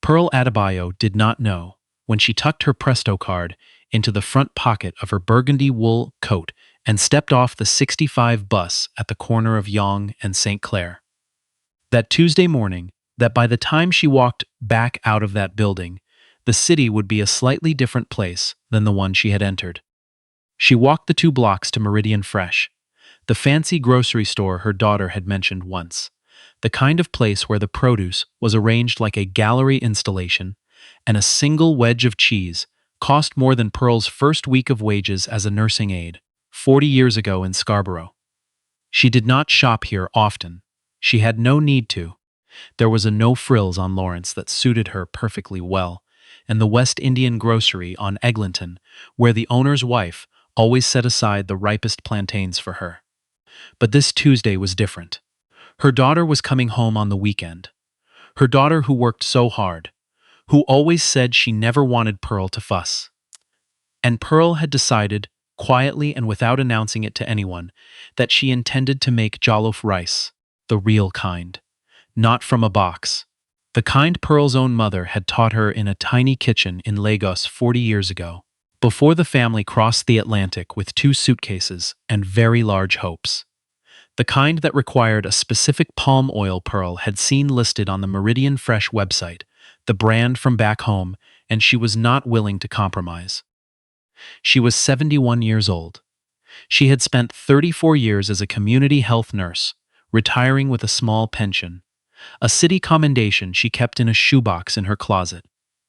Pearl Adebayo did not know, when she tucked her Presto card into the front pocket of her burgundy wool coat and stepped off the 65 bus at the corner of Yonge and St. Clair, that Tuesday morning, that by the time she walked back out of that building, the city would be a slightly different place than the one she had entered. She walked the 2 blocks to Meridian Fresh, the fancy grocery store her daughter had mentioned once, the kind of place where the produce was arranged like a gallery installation, and a single wedge of cheese cost more than Pearl's first week of wages as a nursing aide, 40 years ago in Scarborough. She did not shop here often. She had no need to. There was a no-frills on Lawrence that suited her perfectly well, and the West Indian grocery on Eglinton, where the owner's wife always set aside the ripest plantains for her. But this Tuesday was different. Her daughter was coming home on the weekend. Her daughter who worked so hard, who always said she never wanted Pearl to fuss. And Pearl had decided, quietly and without announcing it to anyone, that she intended to make jollof rice, the real kind, not from a box. The kind Pearl's own mother had taught her in a tiny kitchen in Lagos 40 years ago, before the family crossed the Atlantic with 2 suitcases and very large hopes. The kind that required a specific palm oil Pearl had seen listed on the Meridian Fresh website, the brand from back home, and she was not willing to compromise. She was 71 years old. She had spent 34 years as a community health nurse, retiring with a small pension, a city commendation she kept in a shoebox in her closet,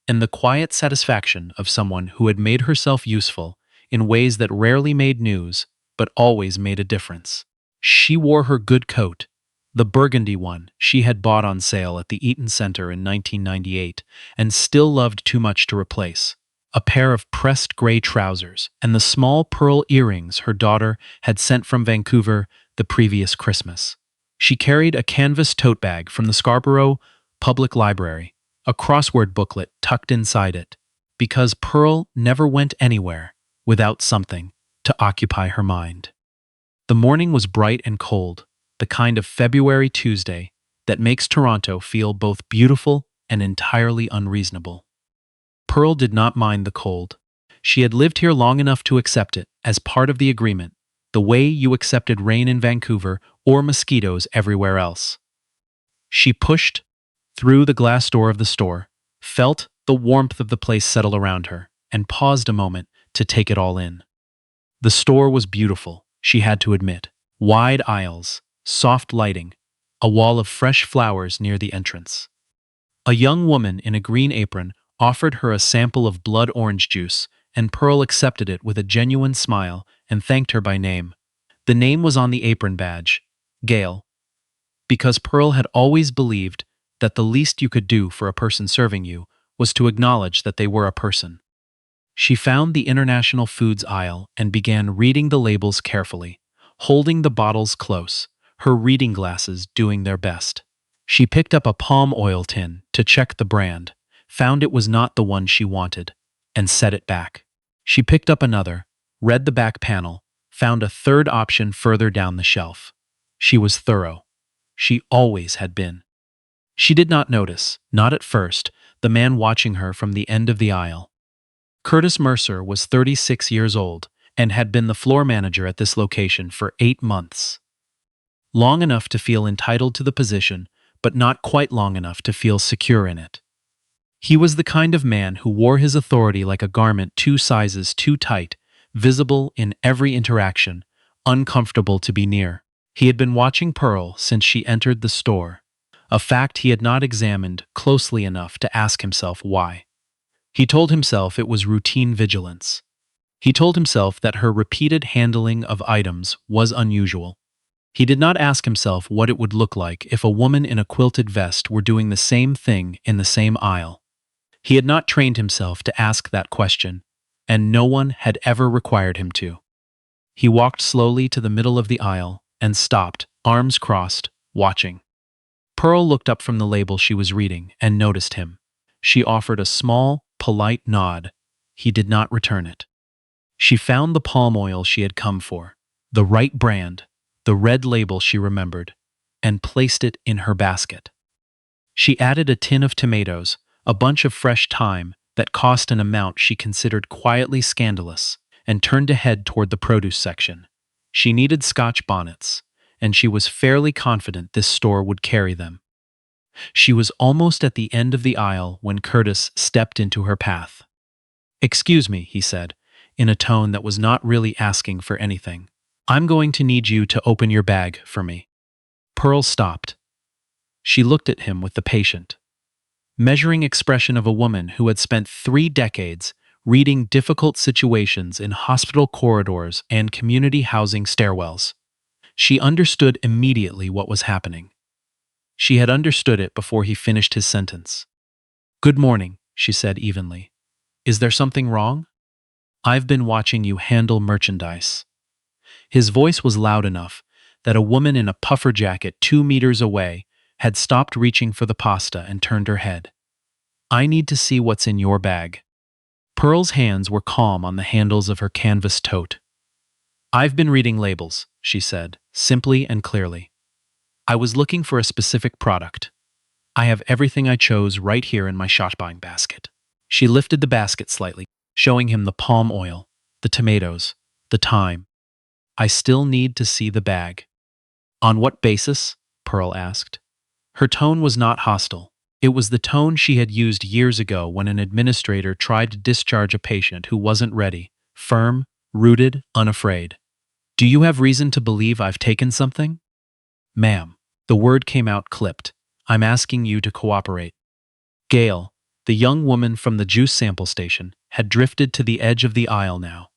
and the quiet satisfaction of someone who had made herself useful in ways that rarely made news but always made a difference. She wore her good coat, the burgundy one she had bought on sale at the Eaton Center in 1998 and still loved too much to replace, a pair of pressed gray trousers, and the small pearl earrings her daughter had sent from Vancouver the previous Christmas. She carried a canvas tote bag from the Scarborough Public Library, a crossword booklet tucked inside it, because Pearl never went anywhere without something to occupy her mind. The morning was bright and cold, the kind of February Tuesday that makes Toronto feel both beautiful and entirely unreasonable. Pearl did not mind the cold. She had lived here long enough to accept it as part of the agreement, the way you accepted rain in Vancouver or mosquitoes everywhere else. She pushed through the glass door of the store, felt the warmth of the place settle around her, and paused a moment to take it all in. The store was beautiful, she had to admit. Wide aisles, soft lighting, a wall of fresh flowers near the entrance. A young woman in a green apron offered her a sample of blood orange juice, and Pearl accepted it with a genuine smile and thanked her by name. The name was on the apron badge, Gail, because Pearl had always believed that the least you could do for a person serving you was to acknowledge that they were a person. She found the international foods aisle and began reading the labels carefully, holding the bottles close, her reading glasses doing their best. She picked up a palm oil tin to check the brand, found it was not the one she wanted, and set it back. She picked up another, read the back panel, found a third option further down the shelf. She was thorough. She always had been. She did not notice, not at first, the man watching her from the end of the aisle. Curtis Mercer was 36 years old and had been the floor manager at this location for 8 months. Long enough to feel entitled to the position, but not quite long enough to feel secure in it. He was the kind of man who wore his authority like a garment 2 sizes too tight, visible in every interaction, uncomfortable to be near. He had been watching Pearl since she entered the store, a fact he had not examined closely enough to ask himself why. He told himself it was routine vigilance. He told himself that her repeated handling of items was unusual. He did not ask himself what it would look like if a woman in a quilted vest were doing the same thing in the same aisle. He had not trained himself to ask that question, and no one had ever required him to. He walked slowly to the middle of the aisle and stopped, arms crossed, watching. Pearl looked up from the label she was reading and noticed him. She offered a small, polite nod. He did not return it. She found the palm oil she had come for, the right brand, the red label she remembered, and placed it in her basket. She added a tin of tomatoes, a bunch of fresh thyme that cost an amount she considered quietly scandalous, and turned to head toward the produce section. She needed Scotch bonnets, and she was fairly confident this store would carry them. She was almost at the end of the aisle when Curtis stepped into her path. "Excuse me," he said, in a tone that was not really asking for anything. "I'm going to need you to open your bag for me." Pearl stopped. She looked at him with the patient, measuring expression of a woman who had spent 3 decades reading difficult situations in hospital corridors and community housing stairwells. She understood immediately what was happening. She had understood it before he finished his sentence. "Good morning," she said evenly. "Is there something wrong? I've been watching you handle merchandise." His voice was loud enough that a woman in a puffer jacket 2 meters away had stopped reaching for the pasta and turned her head. "I need to see what's in your bag." Pearl's hands were calm on the handles of her canvas tote. "I've been reading labels," she said, simply and clearly. "I was looking for a specific product. I have everything I chose right here in my shopping basket." She lifted the basket slightly, showing him the palm oil, the tomatoes, the thyme. "I still need to see the bag." "On what basis?" Pearl asked. Her tone was not hostile. It was the tone she had used years ago when an administrator tried to discharge a patient who wasn't ready, firm, rooted, unafraid. "Do you have reason to believe I've taken something?" "Ma'am." The word came out clipped. "I'm asking you to cooperate." Gail, the young woman from the juice sample station, had drifted to the edge of the aisle now.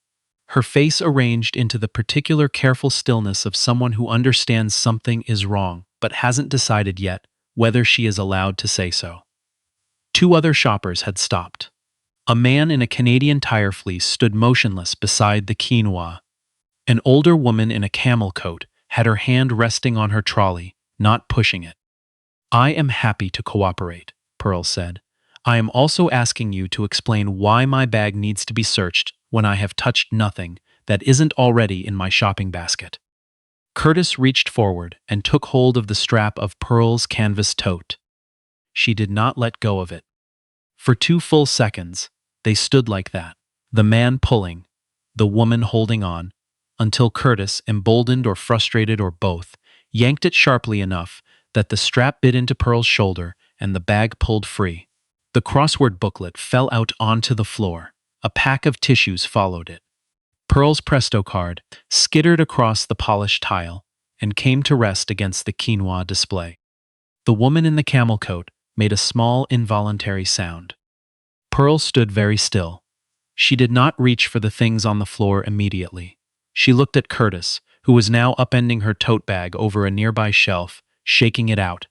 Her face arranged into the particular careful stillness of someone who understands something is wrong but hasn't decided yet whether she is allowed to say so. 2 other shoppers had stopped. A man in a Canadian Tire fleece stood motionless beside the quinoa. An older woman in a camel coat had her hand resting on her trolley, not pushing it. "I am happy to cooperate," Pearl said. "I am also asking you to explain why my bag needs to be searched when I have touched nothing that isn't already in my shopping basket." Curtis reached forward and took hold of the strap of Pearl's canvas tote. She did not let go of it. For 2 full seconds, they stood like that, the man pulling, the woman holding on, until Curtis, emboldened or frustrated or both, yanked it sharply enough that the strap bit into Pearl's shoulder and the bag pulled free. The crossword booklet fell out onto the floor. A pack of tissues followed it. Pearl's Presto card skittered across the polished tile and came to rest against the quinoa display. The woman in the camel coat made a small involuntary sound. Pearl stood very still. She did not reach for the things on the floor immediately. She looked at Curtis, who was now upending her tote bag over a nearby shelf, shaking it out.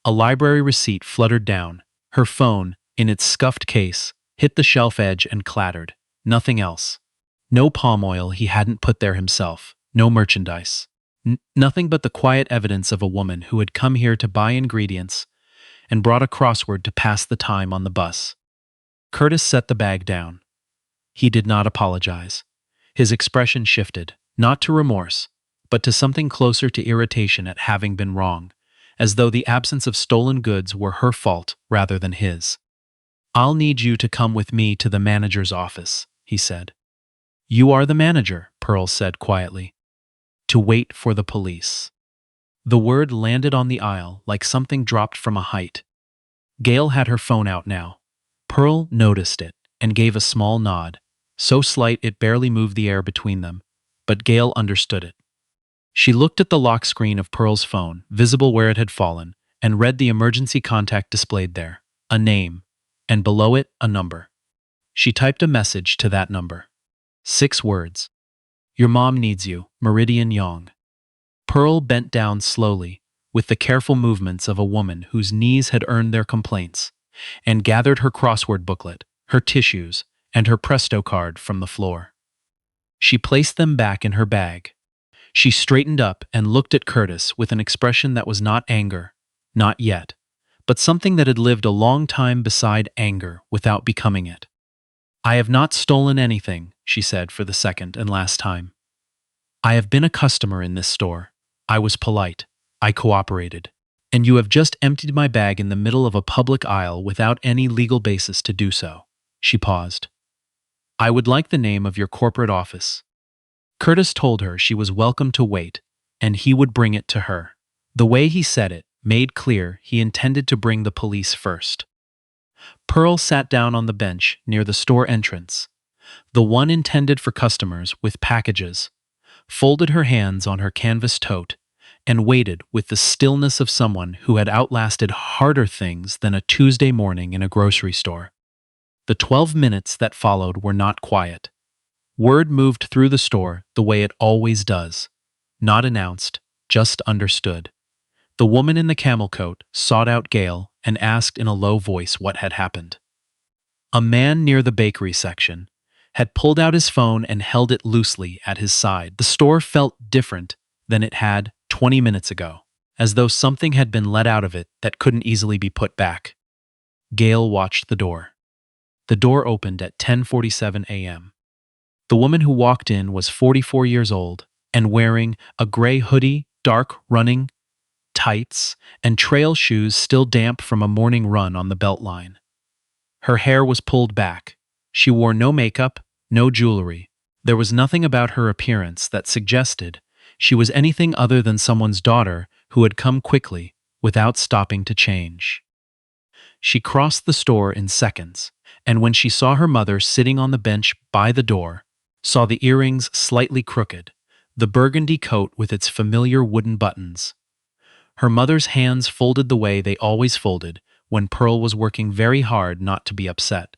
A library receipt fluttered down. Her phone, in its scuffed case, hit the shelf edge and clattered. Nothing else. No palm oil he hadn't put there himself. No merchandise. Nothing but the quiet evidence of a woman who had come here to buy ingredients and brought a crossword to pass the time on the bus. Curtis set the bag down. He did not apologize. His expression shifted, not to remorse, but to something closer to irritation at having been wrong, as though the absence of stolen goods were her fault rather than his. "I'll need you to come with me to the manager's office," he said. "You are the manager," Pearl said quietly. "To wait for the police." The word landed on the aisle like something dropped from a height. Gail had her phone out now. Pearl noticed it and gave a small nod, so slight it barely moved the air between them, but Gail understood it. She looked at the lock screen of Pearl's phone, visible where it had fallen, and read the emergency contact displayed there, a name, and below it a number. She typed a message to that number. 6 words. "Your mom needs you, Meridian Yong." Pearl bent down slowly, with the careful movements of a woman whose knees had earned their complaints, and gathered her crossword booklet, her tissues, and her Presto card from the floor. She placed them back in her bag. She straightened up and looked at Curtis with an expression that was not anger, not yet, but something that had lived a long time beside anger without becoming it. "I have not stolen anything," she said for the second and last time. "I have been a customer in this store. I was polite. I cooperated. And you have just emptied my bag in the middle of a public aisle without any legal basis to do so. She paused. I would like the name of your corporate office. Curtis told her she was welcome to wait, and he would bring it to her. The way he said it made clear he intended to bring the police first. Pearl sat down on the bench near the store entrance, the one intended for customers with packages, folded her hands on her canvas tote, and waited with the stillness of someone who had outlasted harder things than a Tuesday morning in a grocery store. The 12 minutes that followed were not quiet. Word moved through the store the way it always does, not announced, just understood. The woman in the camel coat sought out Gail and asked in a low voice what had happened. A man near the bakery section had pulled out his phone and held it loosely at his side. The store felt different than it had 20 minutes ago, as though something had been let out of it that couldn't easily be put back. Gail watched the door. The door opened at 10:47 a.m. The woman who walked in was 44 years old and wearing a gray hoodie, dark running tights, and trail shoes still damp from a morning run on the beltline. Her hair was pulled back. She wore no makeup, no jewelry. There was nothing about her appearance that suggested she was anything other than someone's daughter who had come quickly without stopping to change. She crossed the store in seconds, and when she saw her mother sitting on the bench by the door, saw the earrings slightly crooked, the burgundy coat with its familiar wooden buttons. Her mother's hands folded the way they always folded when Pearl was working very hard not to be upset.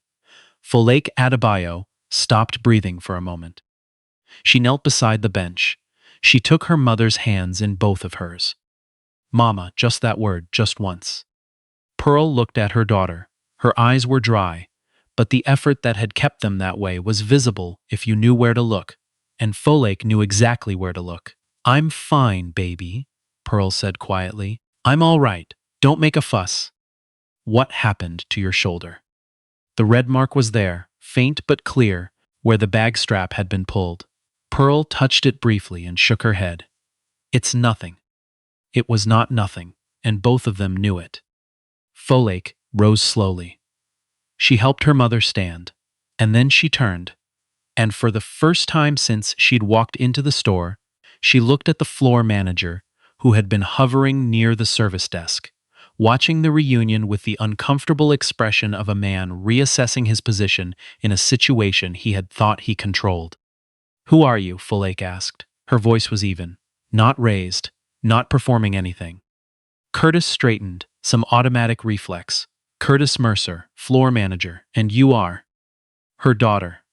Folake Adebayo stopped breathing for a moment. She knelt beside the bench. She took her mother's hands in both of hers. Mama, just that word, just once. Pearl looked at her daughter. Her eyes were dry, but the effort that had kept them that way was visible if you knew where to look, and Folake knew exactly where to look. I'm fine, baby, Pearl said quietly. I'm all right. Don't make a fuss. What happened to your shoulder? The red mark was there, faint but clear, where the bag strap had been pulled. Pearl touched it briefly and shook her head. It's nothing. It was not nothing, and both of them knew it. Folake rose slowly. She helped her mother stand, and then she turned, and for the first time since she'd walked into the store, she looked at the floor manager, who had been hovering near the service desk, watching the reunion with the uncomfortable expression of a man reassessing his position in a situation he had thought he controlled. Who are you? Folake asked. Her voice was even, not raised, not performing anything. Curtis straightened, some automatic reflex. Curtis Mercer, floor manager, and you are? Her daughter,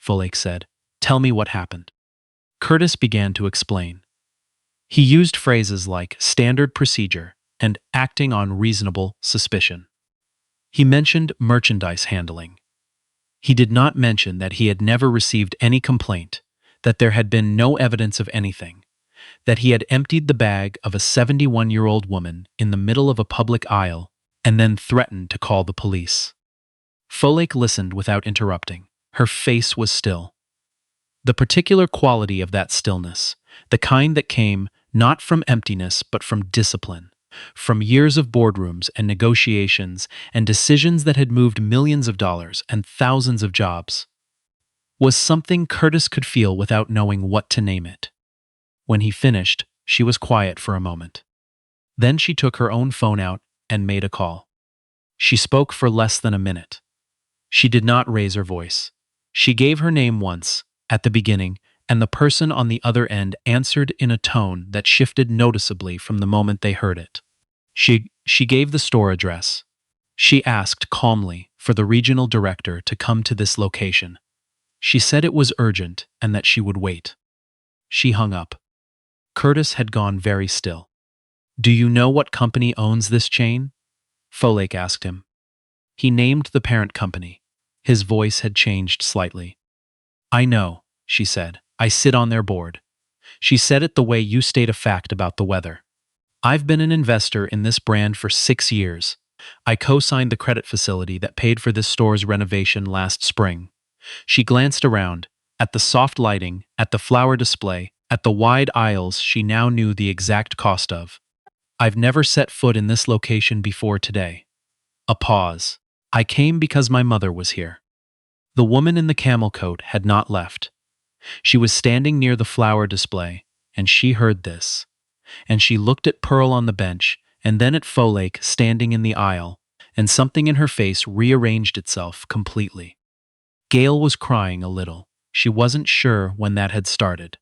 Folake said. Tell me what happened. Curtis began to explain. He used phrases like standard procedure and acting on reasonable suspicion. He mentioned merchandise handling. He did not mention that he had never received any complaint, that there had been no evidence of anything, that he had emptied the bag of a 71-year-old woman in the middle of a public aisle and then threatened to call the police. Folake listened without interrupting. Her face was still. The particular quality of that stillness, the kind that came not from emptiness but from discipline, from years of boardrooms and negotiations and decisions that had moved millions of dollars and thousands of jobs, was something Curtis could feel without knowing what to name it. When he finished, she was quiet for a moment. Then she took her own phone out and made a call. She spoke for less than a minute. She did not raise her voice. She gave her name once, at the beginning, and the person on the other end answered in a tone that shifted noticeably from the moment they heard it. She gave the store address. She asked calmly for the regional director to come to this location. She said it was urgent and that she would wait. She hung up. Curtis had gone very still. Do you know what company owns this chain? Folake asked him. He named the parent company. His voice had changed slightly. I know, she said. I sit on their board. She said it the way you state a fact about the weather. I've been an investor in this brand for 6 years. I co-signed the credit facility that paid for this store's renovation last spring. She glanced around, at the soft lighting, at the flower display, at the wide aisles she now knew the exact cost of. I've never set foot in this location before today. A pause. I came because my mother was here. The woman in the camel coat had not left. She was standing near the flower display, and she heard this. And she looked at Pearl on the bench, and then at Folake standing in the aisle, and something in her face rearranged itself completely. Gail was crying a little. She wasn't sure when that had started.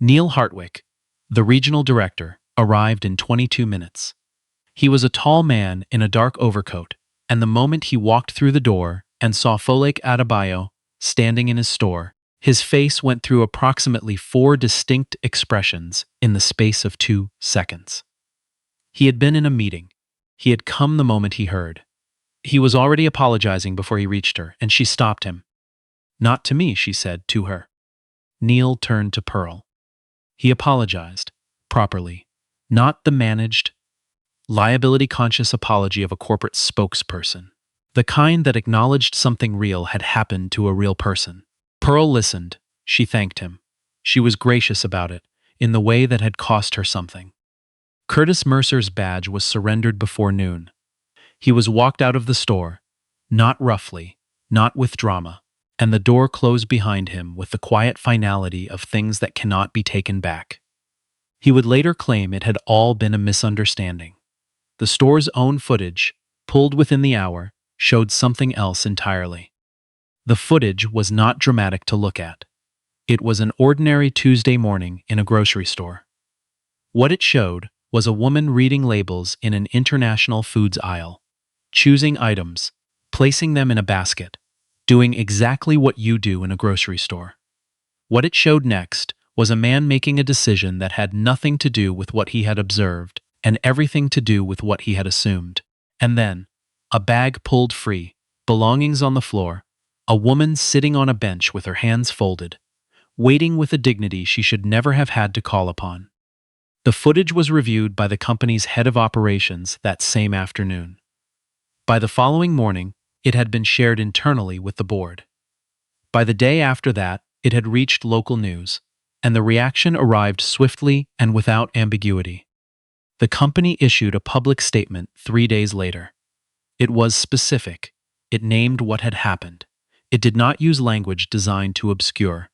Neil Hartwick, the regional director, arrived in 22 minutes. He was a tall man in a dark overcoat, and the moment he walked through the door and saw Folake Adebayo standing in his store, his face went through approximately 4 distinct expressions in the space of 2 seconds. He had been in a meeting. He had come the moment he heard. He was already apologizing before he reached her, and she stopped him. "Not to me," she said to her. Neil turned to Pearl. He apologized, properly, not the managed, liability-conscious apology of a corporate spokesperson. The kind that acknowledged something real had happened to a real person. Pearl listened. She thanked him. She was gracious about it, in the way that had cost her something. Curtis Mercer's badge was surrendered before noon. He was walked out of the store, not roughly, not with drama, and the door closed behind him with the quiet finality of things that cannot be taken back. He would later claim it had all been a misunderstanding. The store's own footage, pulled within the hour, showed something else entirely. The footage was not dramatic to look at. It was an ordinary Tuesday morning in a grocery store. What it showed was a woman reading labels in an international foods aisle, choosing items, placing them in a basket, doing exactly what you do in a grocery store. What it showed next was a man making a decision that had nothing to do with what he had observed and everything to do with what he had assumed. And then, a bag pulled free, belongings on the floor, a woman sitting on a bench with her hands folded, waiting with a dignity she should never have had to call upon. The footage was reviewed by the company's head of operations that same afternoon. By the following morning, it had been shared internally with the board. By the day after that, it had reached local news, and the reaction arrived swiftly and without ambiguity. The company issued a public statement 3 days later. It was specific. It named what had happened. It did not use language designed to obscure.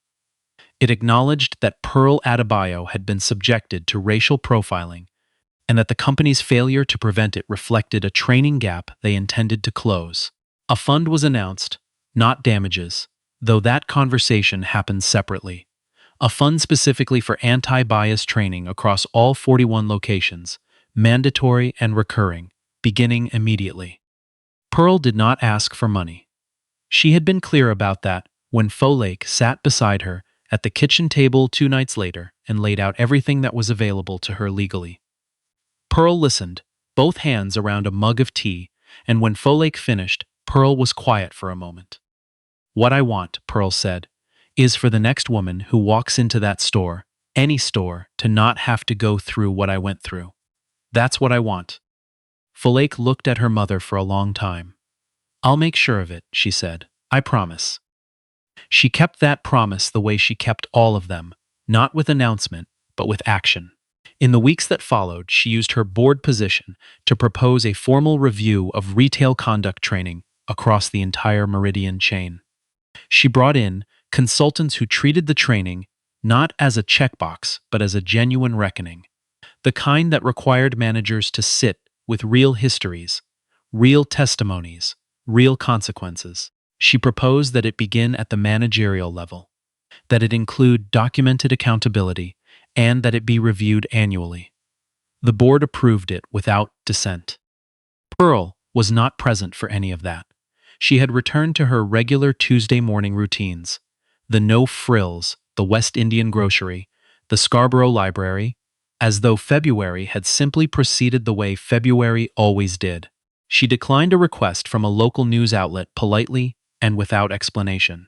It acknowledged that Pearl Adebayo had been subjected to racial profiling and that the company's failure to prevent it reflected a training gap they intended to close. A fund was announced, not damages, though that conversation happened separately. A fund specifically for anti-bias training across all 41 locations, mandatory and recurring, beginning immediately. Pearl did not ask for money. She had been clear about that when Folake sat beside her at the kitchen table 2 nights later and laid out everything that was available to her legally. Pearl listened, both hands around a mug of tea, and when Folake finished, Pearl was quiet for a moment. "What I want," Pearl said, "is for the next woman who walks into that store, any store, to not have to go through what I went through. That's what I want." Folake looked at her mother for a long time. "I'll make sure of it," she said. "I promise." She kept that promise the way she kept all of them, not with announcement, but with action. In the weeks that followed, she used her board position to propose a formal review of retail conduct training across the entire Meridian chain. She brought in consultants who treated the training not as a checkbox, but as a genuine reckoning, the kind that required managers to sit with real histories, real testimonies, real consequences. She proposed that it begin at the managerial level, that it include documented accountability, and that it be reviewed annually. The board approved it without dissent. Pearl was not present for any of that. She had returned to her regular Tuesday morning routines, the no frills, the West Indian grocery, the Scarborough Library, as though February had simply proceeded the way February always did. She declined a request from a local news outlet politely and without explanation.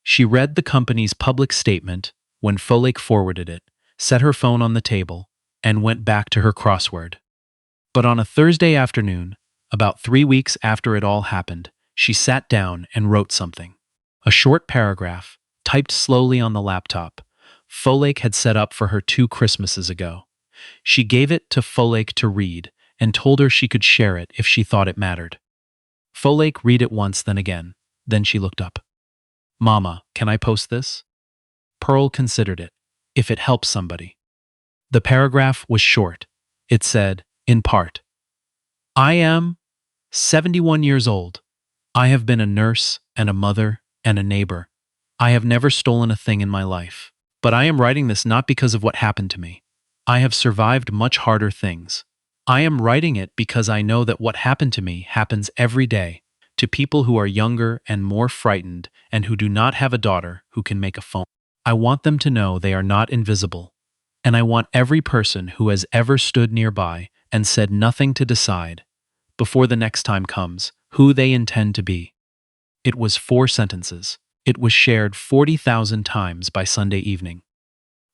She read the company's public statement when Folake forwarded it, set her phone on the table, and went back to her crossword. But on a Thursday afternoon, about 3 weeks after it all happened, she sat down and wrote something. A short paragraph, typed slowly on the laptop, Folake had set up for her 2 Christmases ago. She gave it to Folake to read and told her she could share it if she thought it mattered. Folake read it once, then again. Then she looked up. Mama, can I post this? Pearl considered it. If it helps somebody. The paragraph was short. It said, in part, I am 71 years old. I have been a nurse and a mother and a neighbor. I have never stolen a thing in my life. But I am writing this not because of what happened to me. I have survived much harder things. I am writing it because I know that what happened to me happens every day to people who are younger and more frightened and who do not have a daughter who can make a phone. I want them to know they are not invisible. And I want every person who has ever stood nearby and said nothing to decide, before the next time comes, who they intend to be. It was 4 sentences. It was shared 40,000 times by Sunday evening.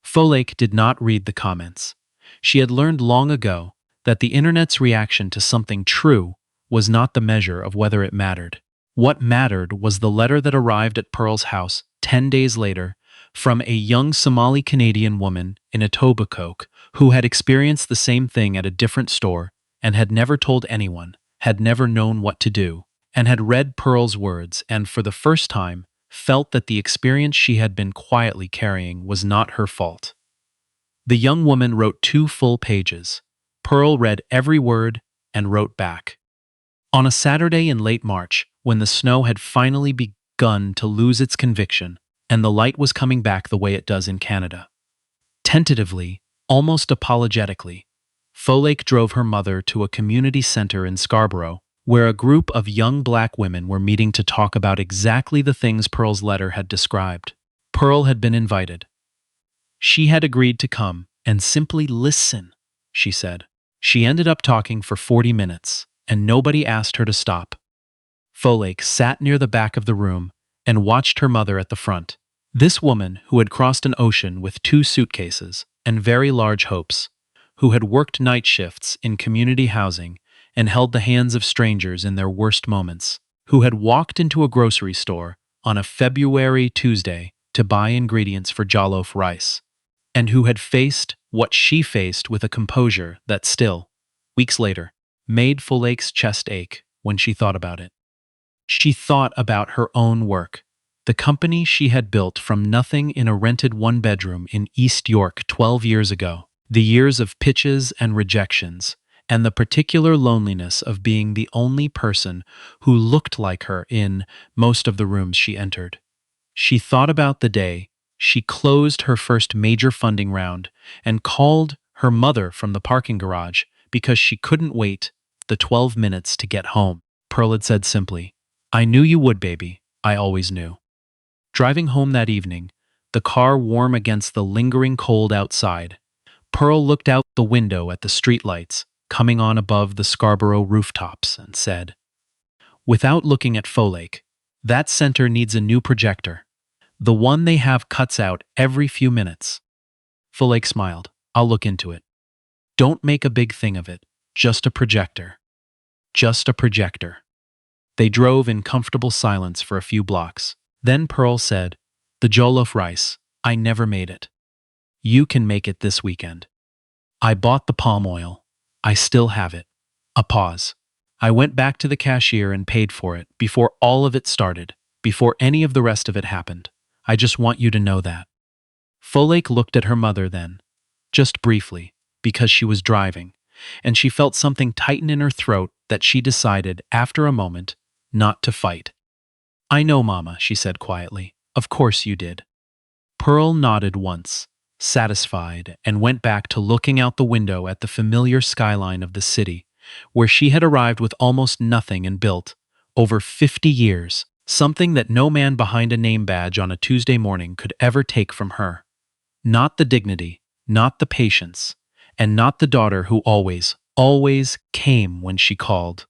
Folake did not read the comments. She had learned long ago that the internet's reaction to something true was not the measure of whether it mattered. What mattered was the letter that arrived at Pearl's house 10 days later from a young Somali-Canadian woman in Etobicoke who had experienced the same thing at a different store and had never told anyone, had never known what to do, and had read Pearl's words and, for the first time, felt that the experience she had been quietly carrying was not her fault. The young woman wrote 2 full pages. Pearl read every word and wrote back. On a Saturday in late March, when the snow had finally begun to lose its conviction and the light was coming back the way it does in Canada. Tentatively, almost apologetically, Folake drove her mother to a community center in Scarborough where a group of young black women were meeting to talk about exactly the things Pearl's letter had described. Pearl had been invited. She had agreed to come and simply listen, she said. She ended up talking for 40 minutes, and nobody asked her to stop. Folake sat near the back of the room and watched her mother at the front. This woman, who had crossed an ocean with 2 suitcases and very large hopes, who had worked night shifts in community housing and held the hands of strangers in their worst moments, who had walked into a grocery store on a February Tuesday to buy ingredients for jollof rice, and who had faced what she faced with a composure that still, weeks later, made Folake's chest ache when she thought about it. She thought about her own work, the company she had built from nothing in a rented 1-bedroom in East York 12 years ago, the years of pitches and rejections, and the particular loneliness of being the only person who looked like her in most of the rooms she entered. She thought about the day she closed her first major funding round and called her mother from the parking garage because she couldn't wait the 12 minutes to get home. Pearl had said simply, "I knew you would, baby. I always knew." Driving home that evening, the car warm against the lingering cold outside, Pearl looked out the window at the streetlights coming on above the Scarborough rooftops and said, without looking at Folake, "That center needs a new projector. The one they have cuts out every few minutes." Folake smiled. "I'll look into it. Don't make a big thing of it. Just a projector. Just a projector." They drove in comfortable silence for a few blocks. Then Pearl said, "The jollof rice, I never made it. You can make it this weekend. I bought the palm oil. I still have it." A pause. "I went back to the cashier and paid for it before all of it started, before any of the rest of it happened. I just want you to know that." Folake looked at her mother then, just briefly, because she was driving, and she felt something tighten in her throat that she decided, after a moment, not to fight. "I know, Mama," she said quietly. "Of course you did." Pearl nodded once, satisfied, and went back to looking out the window at the familiar skyline of the city, where she had arrived with almost nothing and built, over 50 years, something that no man behind a name badge on a Tuesday morning could ever take from her. Not the dignity, not the patience, and not the daughter who always, always came when she called.